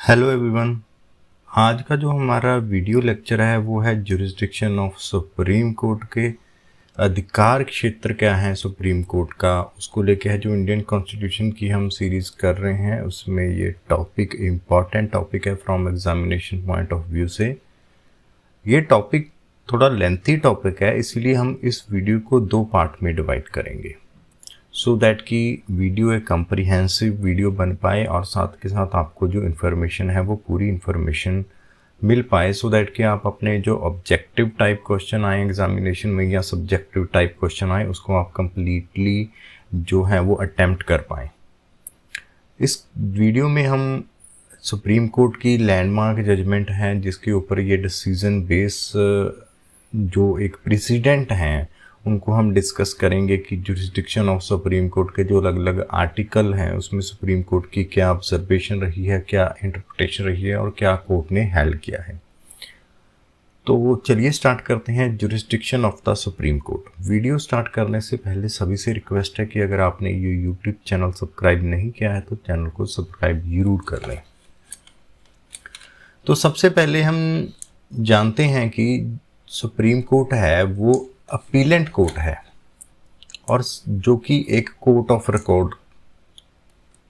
Hello everyone. आज का जो हमारा वीडियो लेक्चर है वो है जुरिस्डिक्शन ऑफ सुप्रीम कोर्ट के अधिकार क्षेत्र क्या है सुप्रीम कोर्ट का, उसको लेके है। जो इंडियन कॉन्स्टिट्यूशन की हम सीरीज़ कर रहे हैं उसमें ये टॉपिक इम्पॉर्टेंट टॉपिक है from examination point of view से। ये टॉपिक थोड़ा लेंथी टॉपिक है, इसीलिए हम इस वीडियो को दो पार्ट में डिवाइड करेंगे सो दैट कि वीडियो एक कम्प्रीहेंसिव वीडियो बन पाए और साथ के साथ आपको जो इन्फॉर्मेशन है वो पूरी इन्फॉर्मेशन मिल पाए, सो दैट कि आप अपने जो ऑब्जेक्टिव टाइप क्वेश्चन आए एग्जामिनेशन में या सब्जेक्टिव टाइप क्वेश्चन आए उसको आप कंप्लीटली जो है वो अटेम्प्ट कर पाएँ। इस वीडियो में हम सुप्रीम कोर्ट की लैंडमार्क जजमेंट हैं जिसके ऊपर ये डिसीजन बेस जो एक प्रेसिडेंट हैं उनको हम डिस्कस करेंगे कि जुरिस्डिक्शन ऑफ सुप्रीम कोर्ट के जो अलग अलग आर्टिकल हैं उसमें सुप्रीम कोर्ट की क्या ऑब्जर्वेशन रही है, क्या इंटरप्रिटेशन रही है और क्या कोर्ट ने हेल्ड किया है। तो चलिए स्टार्ट करते हैं jurisdiction of the supreme court. Video start करने से पहले सभी से रिक्वेस्ट है कि अगर आपने ये यूट्यूब चैनल सब्सक्राइब नहीं किया है तो चैनल को सब्सक्राइब जरूर कर लें। तो सबसे पहले हम जानते हैं कि सुप्रीम कोर्ट है वो अपीलेंट कोर्ट है और जो कि एक कोर्ट ऑफ रिकॉर्ड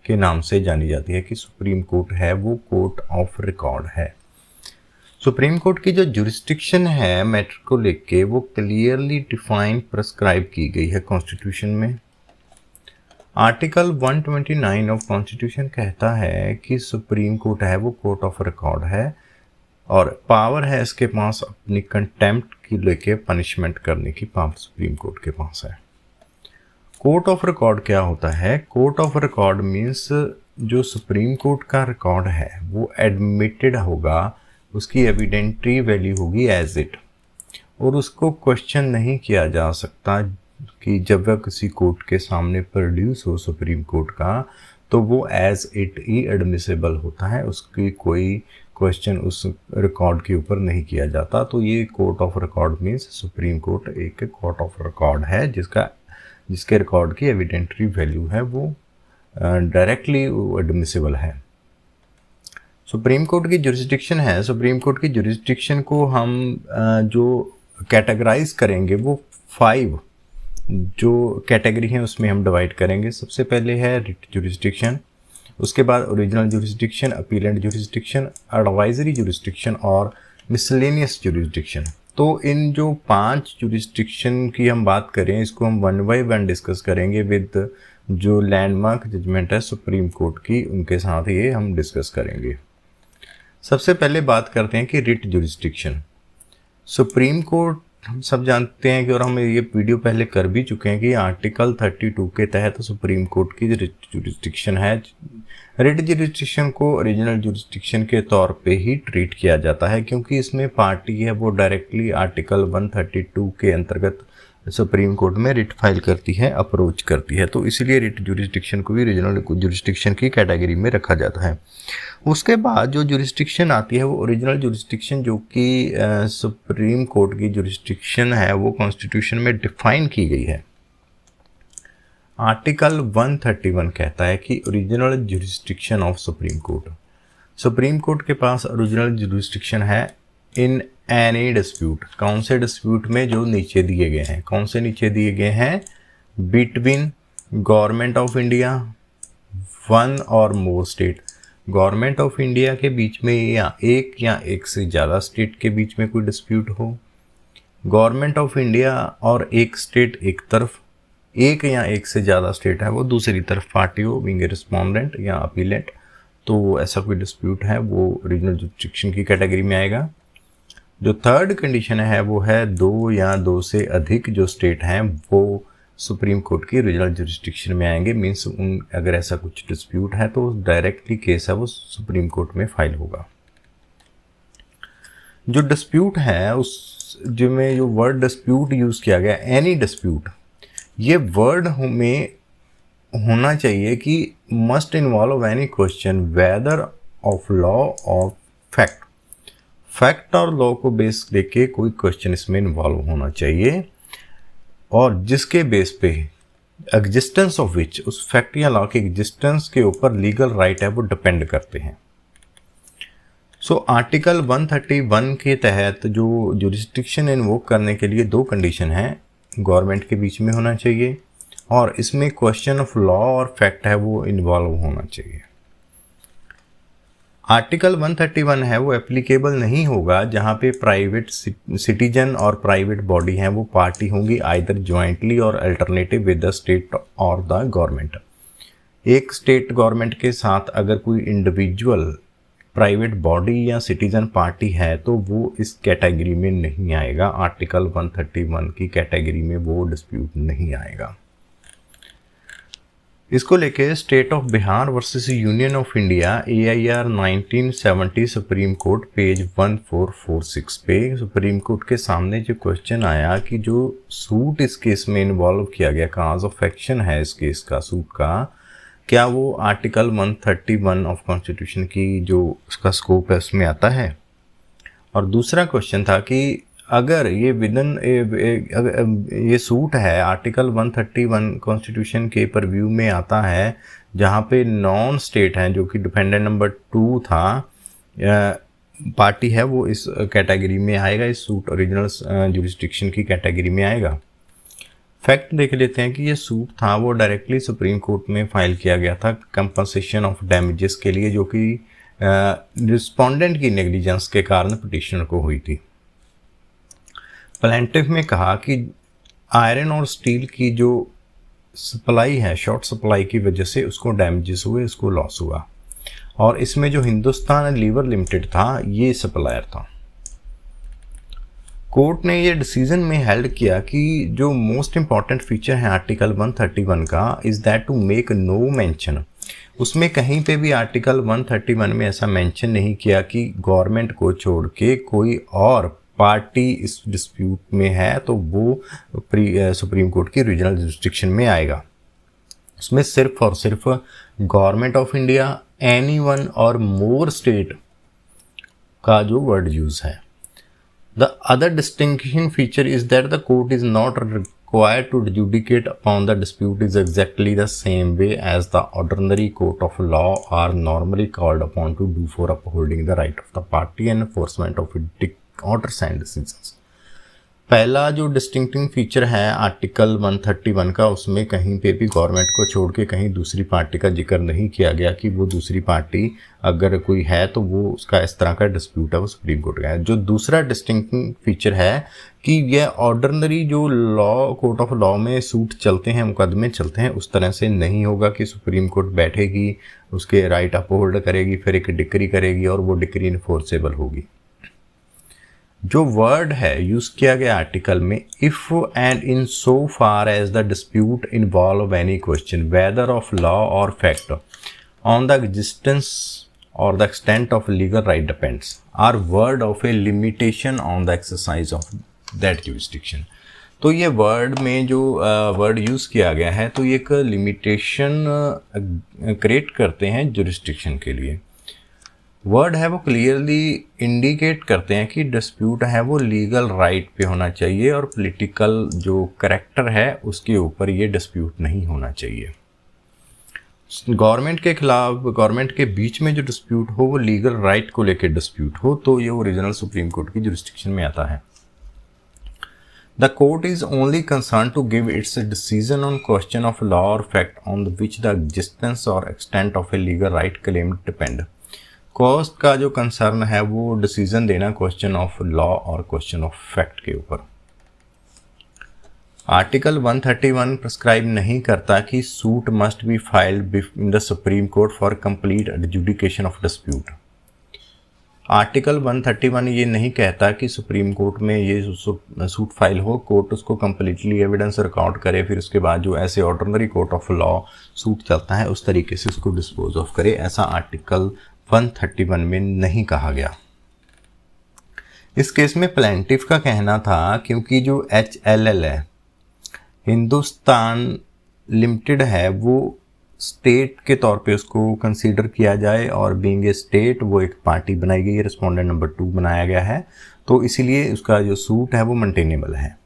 के नाम से जानी जाती है कि सुप्रीम कोर्ट है वो कोर्ट ऑफ रिकॉर्ड है। सुप्रीम कोर्ट की जो जुरिस्डिक्शन है मैटर को लेके वो क्लियरली डिफाइन प्रिस्क्राइब की गई है कॉन्स्टिट्यूशन में। आर्टिकल 129 ऑफ कॉन्स्टिट्यूशन कहता है कि सुप्रीम कोर्ट है वो कोर्ट ऑफ रिकॉर्ड है और पावर है इसके पास अपनी कंटेम्प्ट की लेके पनिशमेंट करने की पावर सुप्रीम कोर्ट के पास है। कोर्ट ऑफ रिकॉर्ड क्या होता है? कोर्ट ऑफ रिकॉर्ड मीन्स जो सुप्रीम कोर्ट का रिकॉर्ड है वो एडमिटेड होगा, उसकी एविडेंट्री वैल्यू होगी एज इट, और उसको क्वेश्चन नहीं किया जा सकता कि जब वह किसी कोर्ट के सामने प्रोड्यूस हो सुप्रीम कोर्ट का तो वो एज इट ही एडमिसिबल होता है, उसकी कोई क्वेश्चन उस रिकॉर्ड के ऊपर नहीं किया जाता। तो ये court of record means supreme court एक कोर्ट ऑफ रिकॉर्ड है जिसके रिकॉर्ड की एविडेंट्री वैल्यू है वो डायरेक्टली एडमिसिबल है। सुप्रीम कोर्ट की जुरिस्डिक्शन है, सुप्रीम कोर्ट की जुरिस्डिक्शन को हम जो कैटेगराइज करेंगे वो 5 जो कैटेगरी हैं उसमें हम डिवाइड करेंगे। सबसे पहले है रिट जुरिस्डिक्शन, उसके बाद original jurisdiction, appellate jurisdiction, advisory jurisdiction और मिसलेनियस जुरिस्डिक्शन। तो इन जो 5 जुरिस्डिक्शन की हम बात करें इसको हम 1 बाय 1 डिस्कस करेंगे विद जो लैंडमार्क जजमेंट है सुप्रीम कोर्ट की उनके साथ ये हम डिस्कस करेंगे। सबसे पहले बात करते हैं कि रिट जुरिस्डिक्शन। सुप्रीम कोर्ट हम सब जानते हैं कि और हम ये वीडियो पहले कर भी चुके हैं कि आर्टिकल 32 के तहत सुप्रीम कोर्ट की रिट जुरिस्डिक्शन है। रिट जुरिस्डिक्शन को ओरिजिनल जुरिस्डिक्शन के तौर पे ही ट्रीट किया जाता है क्योंकि इसमें पार्टी है वो डायरेक्टली आर्टिकल 132 के अंतर्गत सुप्रीम कोर्ट में रिट फाइल करती है, अप्रोच करती है, तो इसीलिए रिट जुरिस्डिक्शन को भी ओरिजिनल जुरिस्डिक्शन की कैटेगरी में रखा जाता है। उसके बाद जो जुरिस्डिक्शन आती है वो ओरिजिनल जुरिस्डिक्शन जो कि सुप्रीम कोर्ट की जुरिस्डिक्शन है वो कॉन्स्टिट्यूशन में डिफाइन की गई है। आर्टिकल 131 कहता है कि original jurisdiction of supreme court, supreme court के पास ओरिजिनल जुरिस्डिक्शन है इन एनी डिस्प्यूट। कौन से डिस्प्यूट में? जो नीचे दिए गए हैं। कौन से नीचे दिए गए हैं? Between government of India, one और more state, government of India के बीच में या एक से ज़्यादा स्टेट के बीच में कोई डिस्प्यूट हो, गवर्नमेंट ऑफ इंडिया और एक स्टेट एक तरफ, एक या एक से ज़्यादा स्टेट है वो दूसरी तरफ पार्टी हो, बीइंग ए रिस्पोंडेंट या अपीलेंट, तो ऐसा कोई डिस्प्यूट है वो ओरिजिनल जुरिस्डिक्शन की कैटेगरी में आएगा। जो थर्ड कंडीशन है वो है 2 या 2 से अधिक जो स्टेट हैं वो सुप्रीम कोर्ट की ओरिजिनल जुरिस्डिक्शन में आएंगे। मीन्स अगर ऐसा कुछ डिस्प्यूट है तो डायरेक्टली केस है वो सुप्रीम कोर्ट में फाइल होगा। जो डिस्प्यूट है उस जिसमें जो वर्ड डिस्प्यूट यूज़ किया गया एनी डिस्प्यूट, ये वर्ड में होना चाहिए कि must involve any question whether of law of fact, fact और लॉ को बेस लेके कोई क्वेश्चन इसमें इन्वॉल्व होना चाहिए और जिसके बेस पे एग्जिस्टेंस ऑफ विच, उस फैक्ट या लॉ के एग्जिस्टेंस के ऊपर लीगल राइट है वो डिपेंड करते हैं। सो आर्टिकल 131 के तहत जो जुरिस्डिक्शन इन्वोक करने के लिए दो कंडीशन हैं, गवर्नमेंट के बीच में होना चाहिए और इसमें क्वेश्चन ऑफ लॉ और फैक्ट है वो इन्वॉल्व होना चाहिए। आर्टिकल 131 है वो एप्लीकेबल नहीं होगा जहाँ पे प्राइवेट सिटीजन और प्राइवेट बॉडी हैं वो पार्टी होंगी आइदर जॉइंटली और अल्टरनेटिव विद द स्टेट और द गवर्नमेंट। एक स्टेट गवर्नमेंट के साथ अगर कोई इंडिविजुअल प्राइवेट बॉडी या सिटीजन पार्टी है तो वो इस कैटेगरी में नहीं आएगा, आर्टिकल 131 की कैटेगरी में वो डिस्प्यूट नहीं आएगा। इसको लेके state of Bihar versus union of India AIR 1970 supreme court page 1446 पे सुप्रीम कोर्ट के सामने जो क्वेश्चन आया कि जो सूट इस केस में इन्वॉल्व किया गया, काज ऑफ एक्शन है इस केस का, सूट का, क्या वो आर्टिकल 131 ऑफ कॉन्स्टिट्यूशन की जो उसका स्कोप है उसमें आता है। और दूसरा क्वेश्चन था कि अगर ये ये सूट है आर्टिकल 131 कॉन्स्टिट्यूशन के परव्यू में आता है जहाँ पे नॉन स्टेट हैं जो कि डिपेंडेंट नंबर 2 था पार्टी है, वो इस कैटेगरी में आएगा, इस सूट ओरिजिनल जुरिस्डिक्शन की कैटेगरी में आएगा। फैक्ट देख लेते हैं कि ये सूट था वो डायरेक्टली सुप्रीम कोर्ट में फाइल किया गया था कंपनसेशन ऑफ डैमेजेस के लिए, जो कि रिस्पोंडेंट की नेग्लिजेंस के कारण पिटिशनर को हुई थी। प्लेंटिफ में कहा कि आयरन और स्टील की जो सप्लाई है, शॉर्ट सप्लाई की वजह से उसको डैमेजेस हुए, उसको लॉस हुआ, और इसमें जो हिंदुस्तान लीवर लिमिटेड था ये सप्लायर था। कोर्ट ने ये डिसीजन में हेल्ड किया कि जो मोस्ट इंपॉर्टेंट फीचर है आर्टिकल 131 का is that to make no mention, उसमें कहीं पे भी आर्टिकल 131 में ऐसा मेंशन नहीं किया कि गवर्नमेंट को छोड़ के कोई और पार्टी इस डिस्प्यूट में है तो वो सुप्रीम कोर्ट की रीजनल जुरिस्डिक्शन में आएगा। उसमें सिर्फ और सिर्फ गवर्नमेंट ऑफ इंडिया, एनीवन और मोर स्टेट का जो वर्ड यूज है। The other distinction feature is that the court is not required to adjudicate upon the dispute is exactly the same way as the ordinary court of law are normally called upon to do for upholding the right of the party and enforcement of orders and decisions। पहला जो डिस्टिंक्टिंग feature है article 131 का, उसमें कहीं पे भी government को छोड़ के कहीं दूसरी पार्टी का जिक्र नहीं किया गया कि वो दूसरी पार्टी अगर कोई है तो वो उसका इस तरह का डिस्प्यूट है वो सुप्रीम कोर्ट का है। जो दूसरा डिस्टिंक्टिंग फीचर है कि यह ऑर्डिनरी जो लॉ कोर्ट ऑफ लॉ में सूट चलते हैं, मुकदमे चलते हैं, उस तरह से नहीं होगा कि सुप्रीम कोर्ट बैठेगी, उसके राइट अपहोल्ड करेगी, फिर एक डिक्री करेगी और वो डिक्री इन्फोर्सेबल होगी। जो वर्ड है यूज किया गया आर्टिकल में, if and in so far as the dispute involve any question whether of law और फैक्ट ऑन द एग्जिस्टेंस और the extent of legal right depends are word of a limitation on the exercise of that jurisdiction. तो ये word में जो word use किया गया है तो ये एक लिमिटेशन क्रिएट करते हैं जुरिस्डिक्शन के लिए। वर्ड है वो क्लियरली इंडिकेट करते हैं कि डिस्प्यूट है वो लीगल राइट पे होना चाहिए और पॉलिटिकल जो करैक्टर है उसके ऊपर ये डिस्प्यूट नहीं होना चाहिए। गवर्नमेंट के खिलाफ, गवर्नमेंट के बीच में जो डिस्प्यूट हो वो लीगल राइट को लेकर डिस्प्यूट हो तो ये ओरिजिनल सुप्रीम कोर्ट की जुरिस्डिक्शन में आता है। The court is only concerned to give its decision on question of law or fact on which the existence or extent of a legal right claimed depend। Cost का जो concern है वो decision देना question of law और question of fact के ऊपर। Article 131 prescribe नहीं करता कि suit must be filed in the supreme court for complete adjudication of dispute. Article 131 ये नहीं कहता कि सुप्रीम कोर्ट में ये सूट फाइल हो, कोर्ट उसको कम्प्लीटली एविडेंस रिकॉर्ड करे, फिर उसके बाद जो ऐसे ordinary court of law suit चलता है उस तरीके से उसको डिस्पोज ऑफ करे, ऐसा आर्टिकल 131 में नहीं कहा गया। इस केस में प्लेंटिफ का कहना था क्योंकि जो HLL है, हिंदुस्तान लिमिटेड है, वो स्टेट के तौर पे उसको कंसीडर किया जाए और बीइंग ए स्टेट वो एक पार्टी बनाई गई है, रिस्पोंडेंट नंबर 2 बनाया गया है, तो इसीलिए उसका जो सूट है वो मेंटेनेबल है।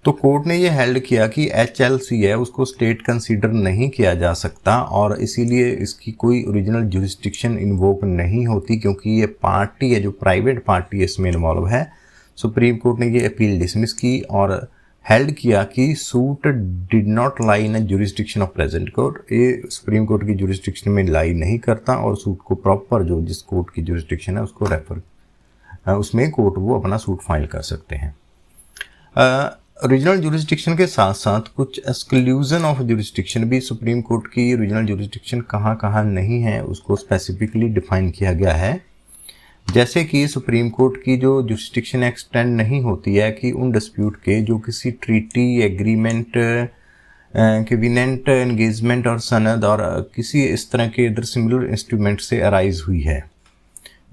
तो कोर्ट ने ये हेल्ड किया कि HLC है उसको स्टेट कंसीडर नहीं किया जा सकता और इसीलिए इसकी कोई ओरिजिनल जुरिस्डिक्शन इन्वोक नहीं होती, क्योंकि ये पार्टी है जो प्राइवेट पार्टी है इसमें इन्वॉल्व है। सुप्रीम कोर्ट ने ये अपील डिसमिस की और हेल्ड किया कि suit did not lie in jurisdiction of present court, ये सुप्रीम कोर्ट की जुरिस्डिक्शन में लाई नहीं करता और सूट को प्रॉपर जो जिस कोर्ट की जुरिस्डिक्शन है उसको रेफर उसमें कोर्ट वो अपना सूट फाइल कर सकते हैं। ओरिजिनल जुरिस्डिक्शन के साथ साथ कुछ एक्सक्लूजन ऑफ जुरिस्डिक्शन भी सुप्रीम कोर्ट की ओरिजिनल जुरिस्डिक्शन कहाँ कहाँ नहीं है उसको स्पेसिफिकली डिफाइन किया गया है। जैसे कि सुप्रीम कोर्ट की जो जुरिस्डिक्शन एक्सटेंड नहीं होती है कि उन डिस्प्यूट के जो किसी ट्रीटी एग्रीमेंट कविनेंट एंगेजमेंट और सनद और किसी इस तरह के अदर सिमिलर इंस्ट्रूमेंट से अराइज हुई है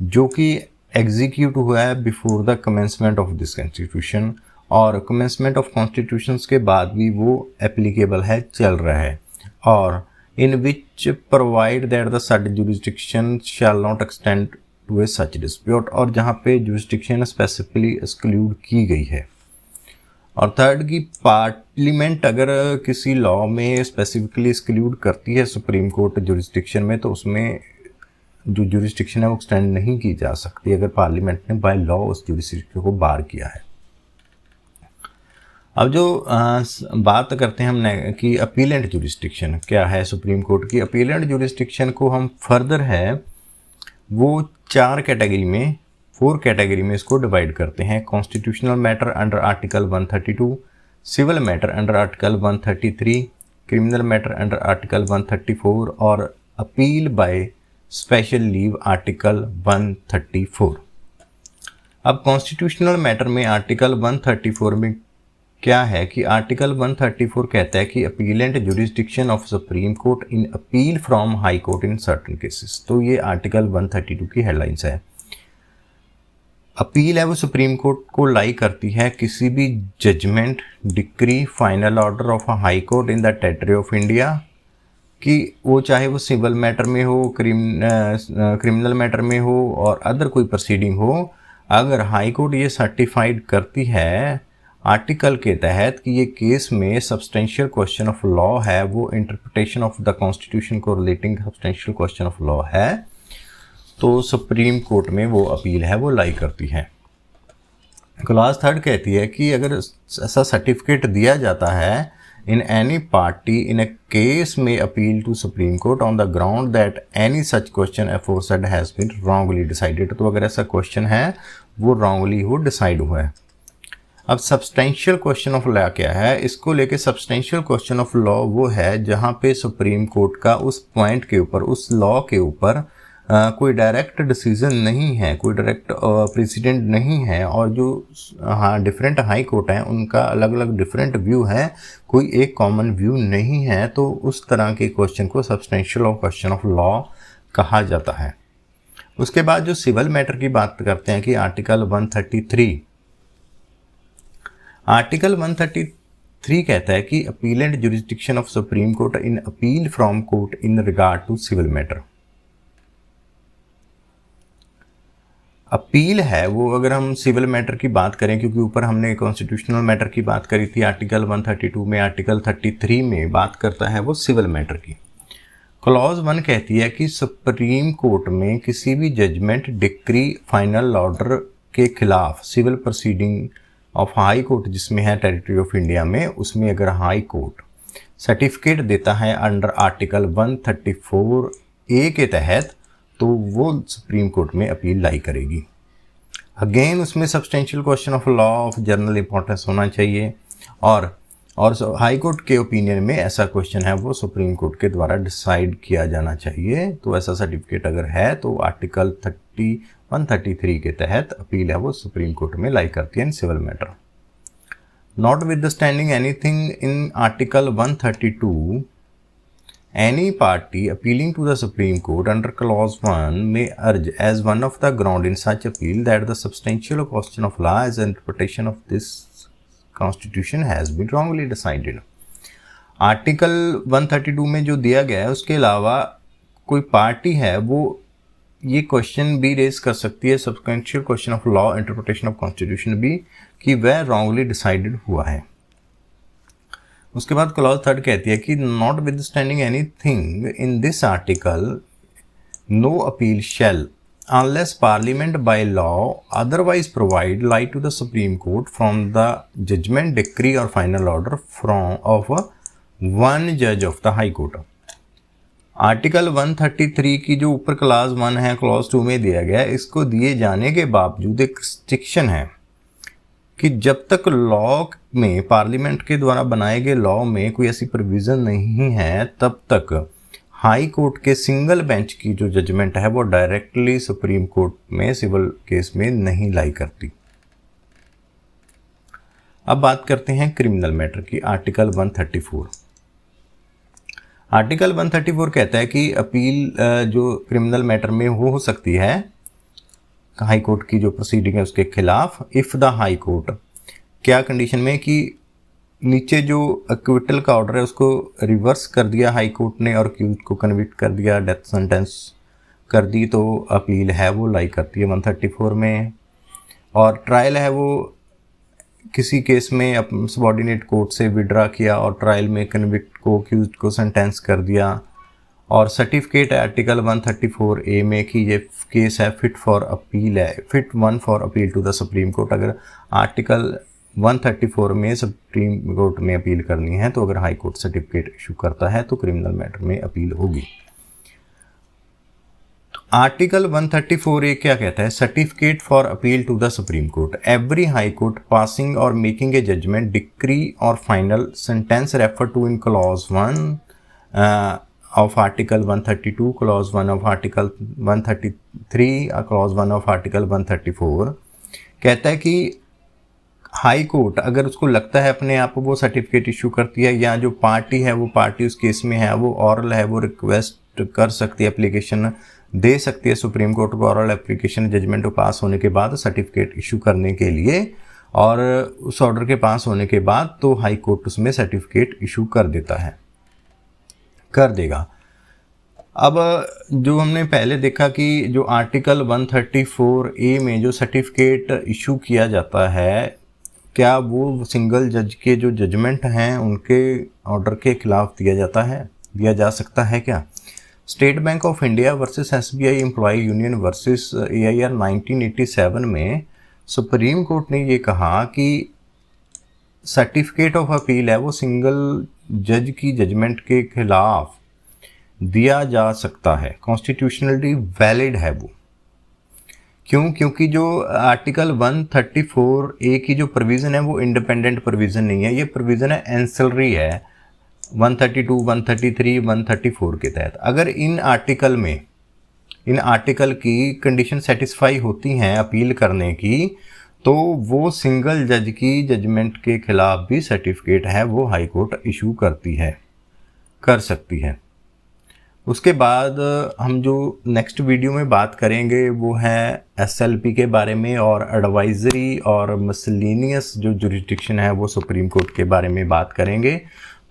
जो कि एग्जीक्यूट हुआ है before the commencement of this constitution और कमेंसमेंट ऑफ कॉन्स्टिट्यूशंस के बाद भी वो एप्लीकेबल है, चल रहा है, और in which provide that the said jurisdiction shall not extend to a such dispute, और जहाँ पे जुरिस्डिक्शन स्पेसिफिकली एक्सक्लूड की गई है। और थर्ड की पार्लियामेंट अगर किसी लॉ में स्पेसिफिकली एक्सक्लूड करती है सुप्रीम कोर्ट जुरिस्डिक्शन में तो उसमें जो जुरिस्डिक्शन है वो एक्सटेंड नहीं की जा सकती अगर पार्लियामेंट ने बाय लॉ उस जुरिस्डिक्शन को बार किया है। अब जो बात करते हैं हम कि अपीलेंट जुरिस्डिक्शन क्या है सुप्रीम कोर्ट की। अपीलेंट जुरिस्डिक्शन को हम फर्दर है वो 4 कैटेगरी में इसको डिवाइड करते हैं। Constitutional matter under article 132, civil matter under article 133, criminal matter under article 134 और appeal by special leave article 134। अब कॉन्स्टिट्यूशनल मैटर में आर्टिकल 134 में क्या है कि आर्टिकल 134 कहता है कि appellate jurisdiction of supreme court in appeal from high court in certain cases. तो ये आर्टिकल 132 की हेडलाइंस है। अपील है वो सुप्रीम कोर्ट को लाई करती है किसी भी judgment, decree, final order of high court in the territory of India कि वो चाहे वो सिविल मैटर में हो, क्रिमिनल मैटर में हो और अदर कोई प्रोसीडिंग हो, अगर हाई कोर्ट ये सर्टिफाइड करती है आर्टिकल के तहत कि ये केस में सब्सटेंशियल क्वेश्चन ऑफ लॉ है, वो इंटरप्रिटेशन ऑफ द कॉन्स्टिट्यूशन को relating substantial question of law है, तो सुप्रीम कोर्ट में वो अपील है वो लाई करती है। क्लॉज 3 कहती है कि अगर ऐसा सर्टिफिकेट दिया जाता है in any party in a case में appeal to supreme court on the ground that any such question aforesaid has been wrongly decided, तो अगर ऐसा क्वेश्चन है वो रॉन्गली हो डिसाइड हुआ है। अब सब्सटेंशियल क्वेश्चन ऑफ लॉ क्या है, इसको लेके सब्सटेंशियल क्वेश्चन ऑफ लॉ वो है जहाँ पे सुप्रीम कोर्ट का उस पॉइंट के ऊपर, उस लॉ के ऊपर कोई डायरेक्ट डिसीजन नहीं है, कोई डायरेक्ट प्रेसिडेंट नहीं है और जो डिफरेंट हाई कोर्ट हैं उनका अलग अलग डिफरेंट व्यू है, कोई एक कॉमन व्यू नहीं है, तो उस तरह के क्वेश्चन को सब्सटेंशियल क्वेश्चन ऑफ लॉ कहा जाता है। उसके बाद जो सिविल मैटर की बात करते हैं कि आर्टिकल 133 कहता है कि appellate jurisdiction of supreme court in appeal from court in regard to civil matter. Appeal है वो अगर हम सिविल मैटर की बात करें, क्योंकि ऊपर हमने कॉन्स्टिट्यूशनल मैटर की बात करी थी आर्टिकल 132 में, आर्टिकल 33 में बात करता है वो सिविल मैटर की। क्लॉज 1 कहती है कि सुप्रीम कोर्ट में किसी भी जजमेंट, डिक्री, फाइनल ऑर्डर के खिलाफ civil proceeding of high court जिसमें है टेरिटरी ऑफ इंडिया में, उसमें अगर हाई कोर्ट सर्टिफिकेट देता है अंडर आर्टिकल 134A के तहत, तो वो सुप्रीम कोर्ट में अपील लाई करेगी। अगेन उसमें substantial question of law of general importance होना चाहिए और हाई कोर्ट के ओपिनियन में ऐसा क्वेश्चन है वो सुप्रीम कोर्ट के द्वारा डिसाइड किया जाना चाहिए। तो ऐसा सर्टिफिकेट अगर है तो आर्टिकल 133 के तहत अपील है वो सुप्रीम कोर्ट में लाई करती है in civil matter. Notwithstanding anything in article 132, any party appealing to the Supreme Court under clause 1 may urge as one of the ground in such appeal that the substantial question of law as interpretation of this constitution has been wrongly decided। Article 132 में जो दिया गया है उसके अलावा कोई party है वो ये क्वेश्चन भी रेज कर सकती है, substantial question of law interpretation of constitution भी, कि वह रॉन्गली डिसाइडेड हुआ है। उसके बाद क्लॉज 3 कहती है कि notwithstanding anything in this article no appeal shall unless parliament by law otherwise provide light to the supreme court from the judgment, decree or final order of one judge of the high court। Article 133 की जो ऊपर class 1 है clause 2 में दिया गया है, इसको दिए जाने के बावजूद एक रिस्ट्रिक्शन है कि जब तक लॉ में पार्लियामेंट के द्वारा बनाए गए लॉ में कोई ऐसी प्रोविज़न नहीं है तब तक हाई कोर्ट के सिंगल बेंच की जो जजमेंट है वो डायरेक्टली सुप्रीम कोर्ट में सिविल केस में नहीं लाई करती। अब बात करते हैं क्रिमिनल मैटर की। आर्टिकल 134 आर्टिकल 134 कहता है कि अपील जो क्रिमिनल मैटर में हो सकती है हाई कोर्ट की जो प्रोसीडिंग है उसके खिलाफ, इफ़ द हाई कोर्ट, क्या कंडीशन में कि नीचे जो एक्विटल का ऑर्डर है उसको रिवर्स कर दिया हाई कोर्ट ने और अक्यूज को कन्विक्ट कर दिया, डेथ सेंटेंस कर दी, तो अपील है वो लाई करती है 134 में। और ट्रायल है वो किसी केस में सबॉर्डिनेट कोर्ट से विड्रा किया और ट्रायल में कन्विक्ट को अक्यूज को सेंटेंस कर दिया। और सर्टिफिकेट है आर्टिकल 134A में कि ये केस है फिट फॉर अपील है, fit one for appeal to the supreme court. अगर आर्टिकल 134 में सुप्रीम कोर्ट में अपील करनी है तो अगर हाई कोर्ट सर्टिफिकेट इशू करता है तो क्रिमिनल मैटर में अपील होगी। तो आर्टिकल 134A क्या कहता है? Certificate for appeal to the supreme court. Every high court passing और मेकिंग ए जजमेंट, डिक्री और final sentence refer to in clause 1 of article 132, clause 1 of article 133, clause 1 of article 134 कहता है कि high court अगर उसको लगता है अपने आप वो सर्टिफिकेट इशू करती है, या जो पार्टी है वो पार्टी उस केस में है वो ऑरल है वो रिक्वेस्ट कर सकती है, एप्लीकेशन दे सकती है सुप्रीम कोर्ट को ऑरल एप्लीकेशन जजमेंट को पास होने के बाद सर्टिफिकेट इशू करने के लिए, और उस ऑर्डर के पास होने के बाद तो हाई कोर्ट उसमें सर्टिफिकेट इशू कर देगा। अब जो हमने पहले देखा कि जो आर्टिकल 134A में जो सर्टिफिकेट इशू किया जाता है, क्या वो सिंगल जज के जो जजमेंट हैं उनके ऑर्डर के खिलाफ दिया जा सकता है क्या? State Bank of India versus SBI employ union versus AIR 1987 में सुप्रीम कोर्ट ने ये कहा कि सर्टिफिकेट ऑफ अपील है वो सिंगल जज की जजमेंट के खिलाफ दिया जा सकता है, कॉन्स्टिट्यूशनली वैलिड है वो। क्यों? क्योंकि जो आर्टिकल 134A की जो प्रोविज़न है वो इंडिपेंडेंट प्रोविज़न नहीं है, ये प्रोविज़न है एंसिलरी है 132, 133, 134 के तहत। अगर इन आर्टिकल की कंडीशन सेटिस्फाई होती हैं अपील करने की, तो वो सिंगल जज की जजमेंट के खिलाफ भी सर्टिफिकेट है वो हाई कोर्ट इशू कर सकती है। उसके बाद हम जो नेक्स्ट वीडियो में बात करेंगे वो है SLP के बारे में, और एडवाइजरी और मिसलेनियस जो जुरिस्डिक्शन है वो सुप्रीम कोर्ट के बारे में बात करेंगे।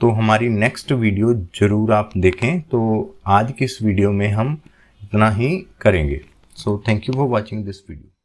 तो हमारी नेक्स्ट वीडियो ज़रूर आप देखें। तो आज की इस वीडियो में हम इतना ही करेंगे। So thank you for watching this video.